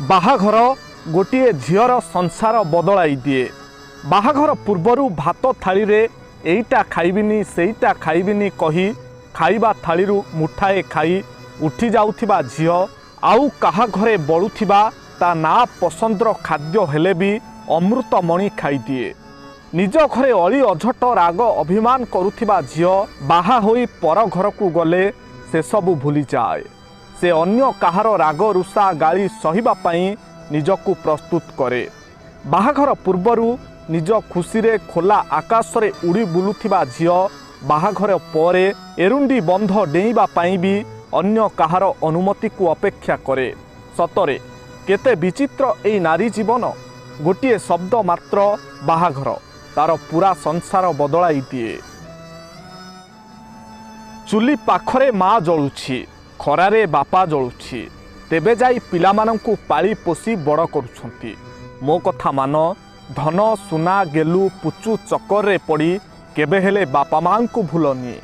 बाहाघर गोटे झीर संसार बदलाई दिए। बाहाघर पूर्वरु भात थाली रे एईटा खाइबिनी सेईटा खाइबिनी कही खाइबा थालीरु मुठाए खाई उठी जाउथिबा झियो आउ काहा घरे बळुथिबा ता ना पसंदर खाद्य हेले भी अमृतमणि खाई दिए। निज घरे अली अझट राग अभिमान करुथिबा झियो बाहा होई पर घर को गले से सबु भूली जाए। से अन्य काहार राग रुषा गाली सहिबा पई निजकु प्रस्तुत करे। बाहाघर पूर्वरु निज खुशी रे खोला आकाश रे उड़ी बुलुथिबा झियो बाहाघर परे एरुंडी बंध डेइबा पई भी अन्य काहार अनुमति को अपेक्षा करे। सतरे केते विचित्र एई नारी जीवन। गोटिए शब्द मात्र बाहाघर तार पूरा संसार बदलाई दिए। चुली पाखरे माँ जळुछि, खरारे बापा जळुछि, तेबे जाई पिलामानंकु पाली पोसी बड़ करुछंती। मो कथा मान, धन सुना गेलु पुचु चक्कर रे पड़ी केबे हेले बापा मां को भूलनी।